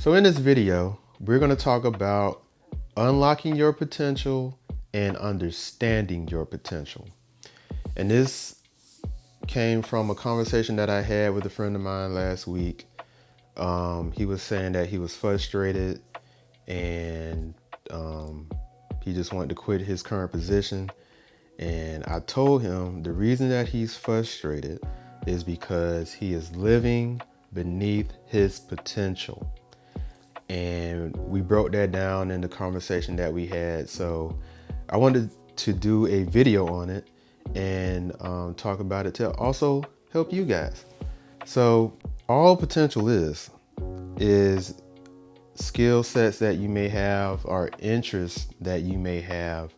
So in this video, we're going to talk about unlocking your potential and understanding your potential. And this came from a conversation that I had with a friend of mine last week. He was saying that he was frustrated and he just wanted to quit his current position. And I told him the reason that he's frustrated is because he is living beneath his potential. And we broke that down in the conversation that we had. So I wanted to do a video on it and talk about it to also help you guys. So all potential is skill sets that you may have or interests that you may have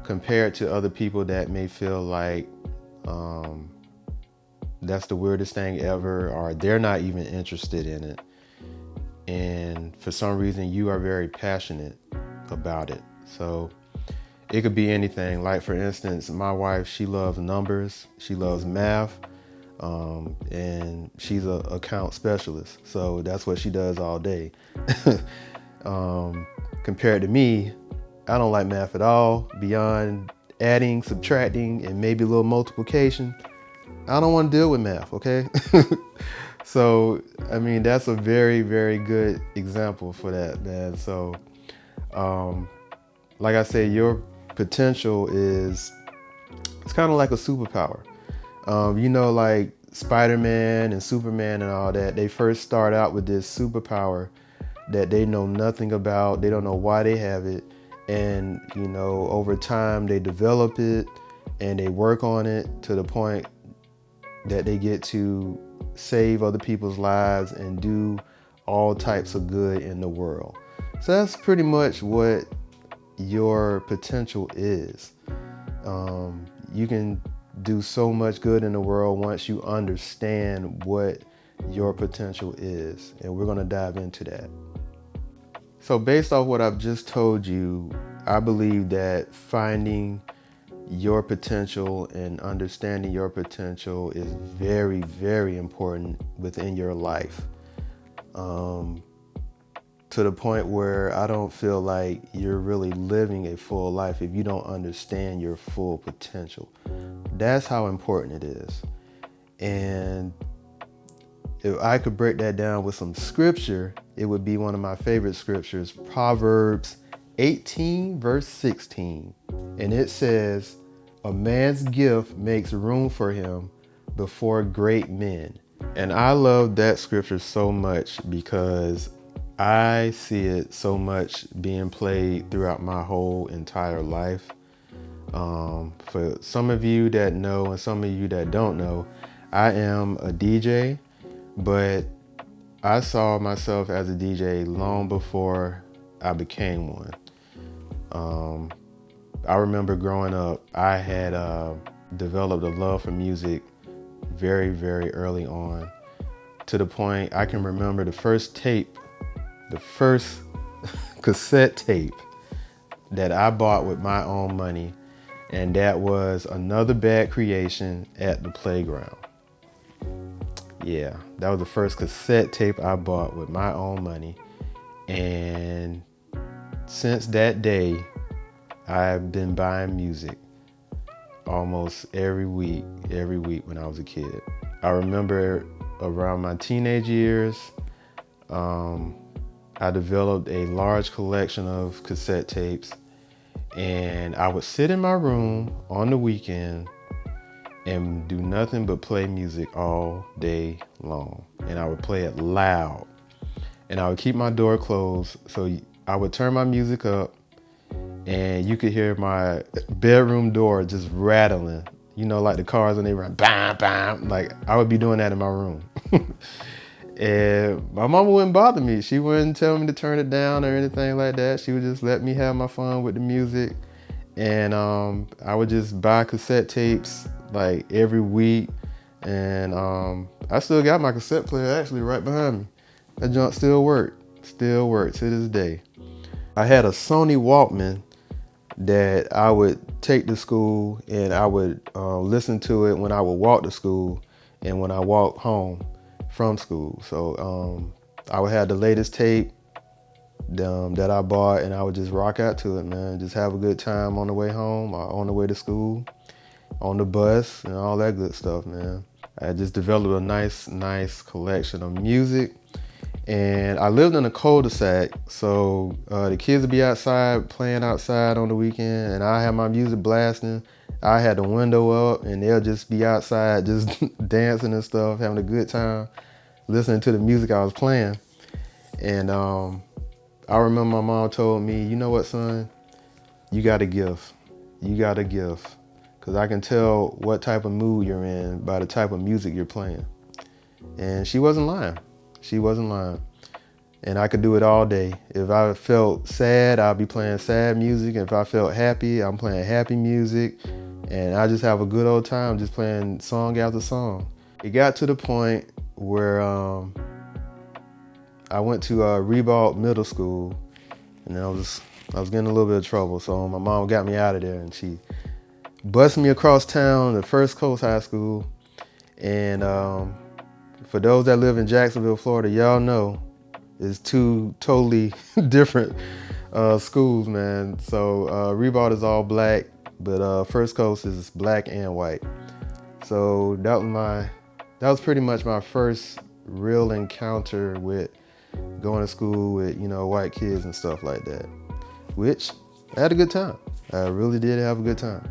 compared to other people that may feel like that's the weirdest thing ever, or they're not even interested in it. And for some reason you are very passionate about it. So it could be anything. Like for instance, my wife, she loves numbers, she loves math, and she's an account specialist. So that's what she does all day. Compared to me, I don't like math at all. Beyond adding, subtracting, and maybe a little multiplication, I don't want to deal with math, okay? So, I mean, that's a very, very good example for that, man. So, like I said, your potential it's kind of like a superpower. Like Spider-Man and Superman and all that, they first start out with this superpower that they know nothing about. They don't know why they have it. And, over time they develop it and they work on it to the point that they get to save other people's lives and do all types of good in the world. So that's pretty much what your potential is. You can do so much good in the world once you understand what your potential is. And we're going to dive into that. So based off what I've just told you, I believe that finding your potential and understanding your potential is very, very important within your life. To the point where I don't feel like you're really living a full life if you don't understand your full potential. That's how important it is. And if I could break that down with some scripture, it would be one of my favorite scriptures, Proverbs 18, verse 16. And it says, "A man's gift makes room for him before great men." And I love that scripture so much because I see it so much being played throughout my whole entire life. For some of you that know and some of you that don't know, I am a DJ, but I saw myself as a DJ long before I became one. I remember growing up, I had developed a love for music very, very early on, to the point I can remember the first cassette tape that I bought with my own money, and that was Another Bad Creation at the Playground. Yeah, that was the first cassette tape I bought with my own money. And since that day, I've been buying music almost every week when I was a kid. I remember around my teenage years, I developed a large collection of cassette tapes, and I would sit in my room on the weekend and do nothing but play music all day long. And I would play it loud. And I would keep my door closed, so I would turn my music up and you could hear my bedroom door just rattling. Like the cars when they run, bam, bam. Like I would be doing that in my room. And my mama wouldn't bother me. She wouldn't tell me to turn it down or anything like that. She would just let me have my fun with the music. And I would just buy cassette tapes like every week. And I still got my cassette player actually right behind me. That junk still works to this day. I had a Sony Walkman that I would take to school, and I would listen to it when I would walk to school and when I walked home from school. So I would have the latest tape that I bought, and I would just rock out to it, man. Just have a good time on the way home, or on the way to school, on the bus, and all that good stuff, man. I just developed a nice collection of music. And I lived in a cul-de-sac, so the kids would be outside, playing outside on the weekend, and I had my music blasting. I had the window up, and they'll just be outside just dancing and stuff, having a good time, listening to the music I was playing. And I remember my mom told me, you know what, son, you got a gift. You got a gift. Because I can tell what type of mood you're in by the type of music you're playing. And she wasn't lying. She wasn't lying. And I could do it all day. If I felt sad, I'll be playing sad music. If I felt happy, I'm playing happy music. And I just have a good old time just playing song after song. It got to the point where I went to Ribault Middle School, and I was getting a little bit of trouble. So my mom got me out of there, and she bused me across town to First Coast High School. And for those that live in Jacksonville, Florida, y'all know it's two totally different schools, man. So Ribault is all black, but First Coast is black and white. So that was pretty much my first real encounter with going to school with, white kids and stuff like that, which I had a good time. I really did have a good time.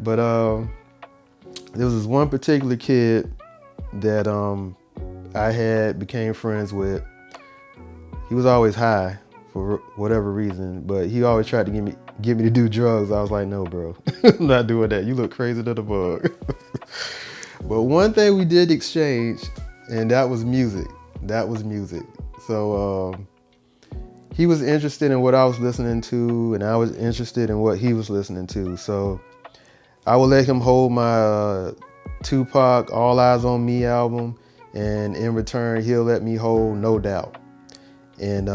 But there was this one particular kid that I became friends with. He was always high for whatever reason, but he always tried to get me to do drugs. I was like, no, bro, I'm not doing that. You look crazy to the bug. But one thing we did exchange, and that was music. So he was interested in what I was listening to, and I was interested in what he was listening to. So I would let him hold my Tupac All Eyes on Me album, and in return, he'll let me hold No Doubt. And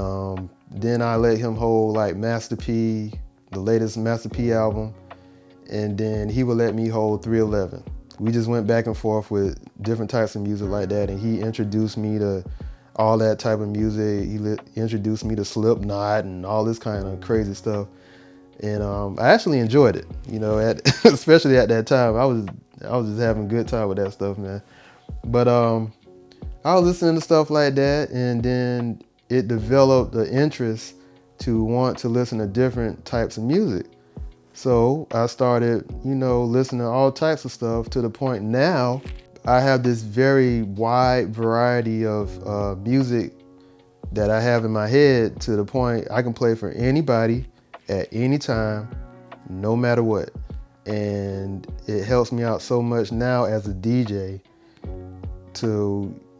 then I let him hold like Master P, the latest Master P album, and then he would let me hold 311. We just went back and forth with different types of music like that, and he introduced me to all that type of music. He introduced me to Slipknot and all this kind of crazy stuff. And I actually enjoyed it, especially at that time. I was just having a good time with that stuff, man. But I was listening to stuff like that, and then it developed the interest to want to listen to different types of music. So I started, listening to all types of stuff, to the point now I have this very wide variety of music that I have in my head, to the point I can play for anybody at any time, no matter what. And it helps me out so much now as a DJ,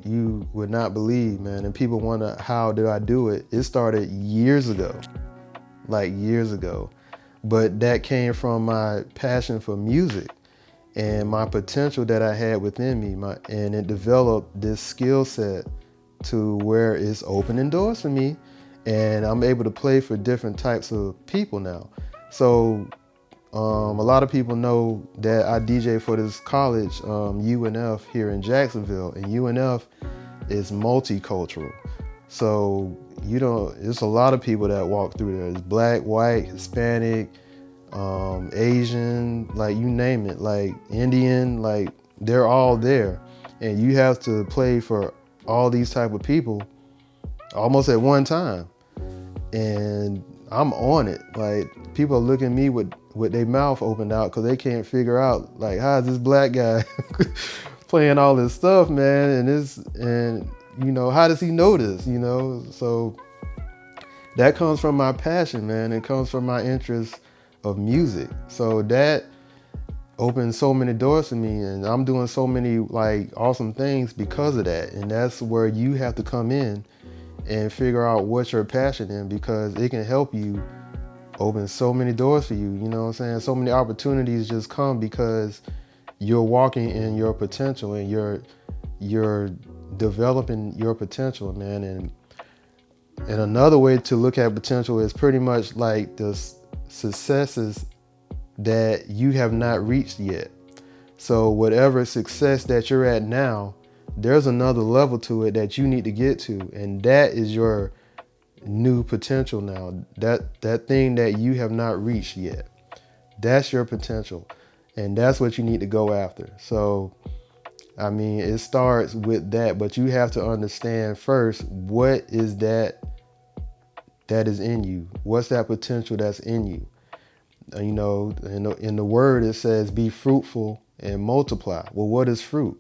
you would not believe, man. And people wonder, how do I do it? It started years ago. But that came from my passion for music and my potential that I had within me. And it developed this skill set to where it's opening doors for me, and I'm able to play for different types of people now. So a lot of people know that I DJ for this college, UNF, here in Jacksonville, and UNF is multicultural. So, there's a lot of people that walk through there. It's black, white, Hispanic, Asian, like you name it, like Indian, like they're all there. And you have to play for all these type of people almost at one time. And I'm on it. Like, people are looking at me with their mouth opened out, because they can't figure out, like, how is this black guy playing all this stuff, man? And how does he know this? So that comes from my passion, man. It comes from my interest of music. So that opened so many doors for me, and I'm doing so many like awesome things because of that. And that's where you have to come in and figure out what your passion in, because it can help you open so many doors for you. You know what I'm saying? So many opportunities just come because you're walking in your potential, and you're developing your potential, man. And another way to look at potential is pretty much like the successes that you have not reached yet. So whatever success that you're at now, there's another level to it that you need to get to, and that is your new potential now. That thing that you have not reached yet, that's your potential, and that's what you need to go after. So I mean, it starts with that, but you have to understand first, what is that is in you? What's that potential that's in you? You know, in the word it says be fruitful and multiply. Well, what is fruit?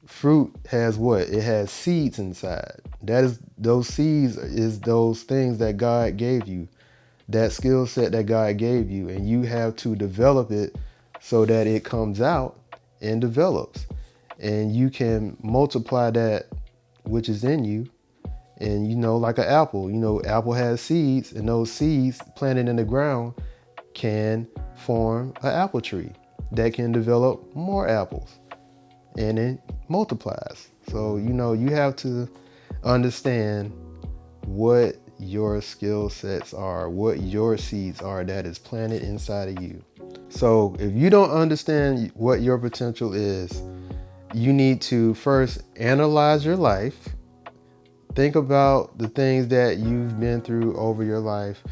Fruit has what? It has seeds inside. Those seeds is those things that God gave you, that skill set that God gave you, and you have to develop it so that it comes out and develops, and you can multiply that which is in you. And you know, like an apple, you know, apple has seeds, and those seeds planted in the ground can form an apple tree that can develop more apples, and it multiplies. So, you know, you have to understand what your skill sets are, what your seeds are that is planted inside of you. So if you don't understand what your potential is, you need to first analyze your life. Think about the things that you've been through over your life,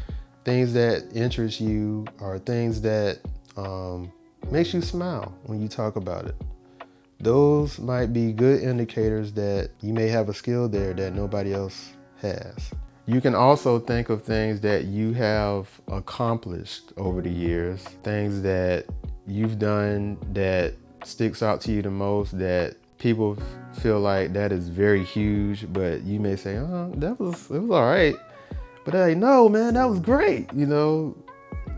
things that interest you, or things that makes you smile when you talk about it. Those might be good indicators that you may have a skill there that nobody else has. You can also think of things that you have accomplished over the years, things that you've done that sticks out to you the most, that people feel like that is very huge, but you may say, oh, it was all right. But hey, no, man, that was great. You know,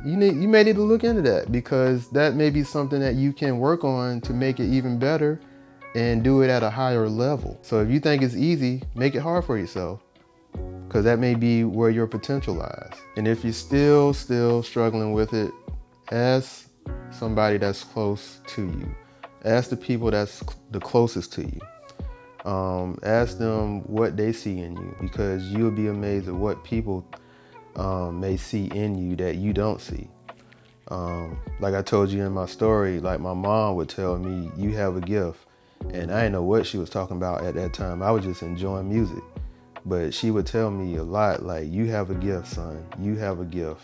you may need to look into that, because that may be something that you can work on to make it even better and do it at a higher level. So if you think it's easy, make it hard for yourself, because that may be where your potential lies. And if you're still struggling with it, ask somebody that's close to you. Ask the people that's the closest to you. Ask them what they see in you, because you'll be amazed at what people may see in you that you don't see. Like I told you in my story, like my mom would tell me, you have a gift. And I didn't know what she was talking about at that time. I was just enjoying music. But she would tell me a lot, like, you have a gift, son. You have a gift.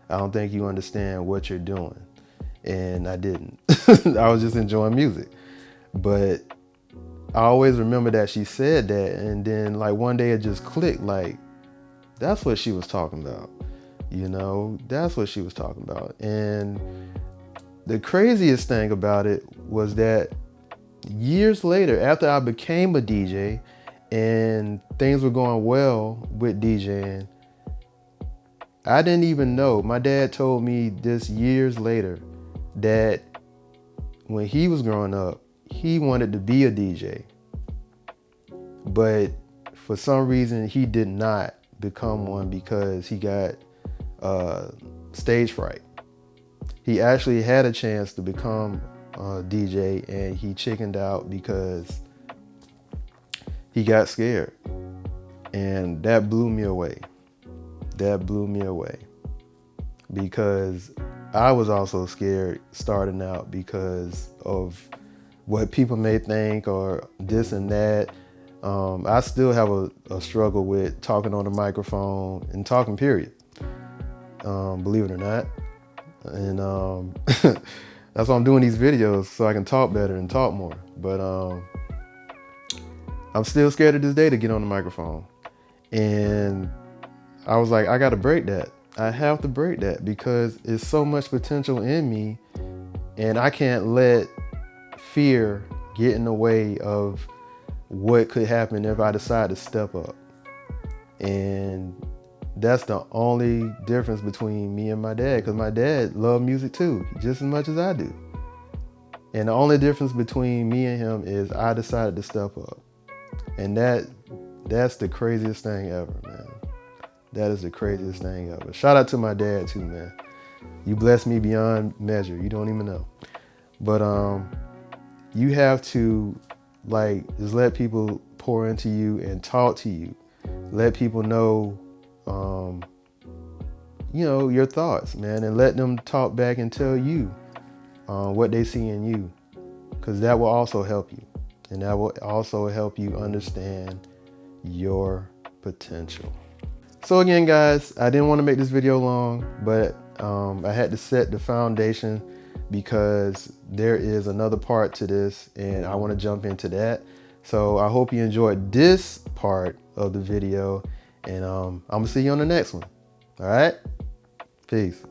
I don't think you understand what you're doing. And I didn't. I was just enjoying music. But I always remember that she said that. And then like one day it just clicked, like, that's what she was talking about. You know, that's what she was talking about. And the craziest thing about it was that years later, after I became a DJ and things were going well with DJing, I didn't even know. My dad told me this years later that when he was growing up, he wanted to be a DJ. But for some reason, he did not become one because he got stage fright. He actually had a chance to become a DJ, and he chickened out because he got scared. And that blew me away. That blew me away. Because I was also scared starting out because of what people may think or this and that. I still have a struggle with talking on the microphone and talking, period. Believe it or not. And that's why I'm doing these videos, so I can talk better and talk more. But I'm still scared to this day to get on the microphone. And I was like, I got to break that. I have to break that, because there's so much potential in me, and I can't let fear get in the way of what could happen if I decide to step up. And that's the only difference between me and my dad, because my dad loved music too, just as much as I do. And the only difference between me and him is I decided to step up. And that's the craziest thing ever, man. That is the craziest thing ever. Shout out to my dad too, man. You blessed me beyond measure. You don't even know. But you have to, like, just let people pour into you and talk to you. Let people know, you know, your thoughts, man, and let them talk back and tell you what they see in you, because that will also help you. And that will also help you understand your potential. So again, guys, I didn't want to make this video long, but I had to set the foundation because there is another part to this and I want to jump into that. So I hope you enjoyed this part of the video, and I'm gonna see you on the next one. All right, peace.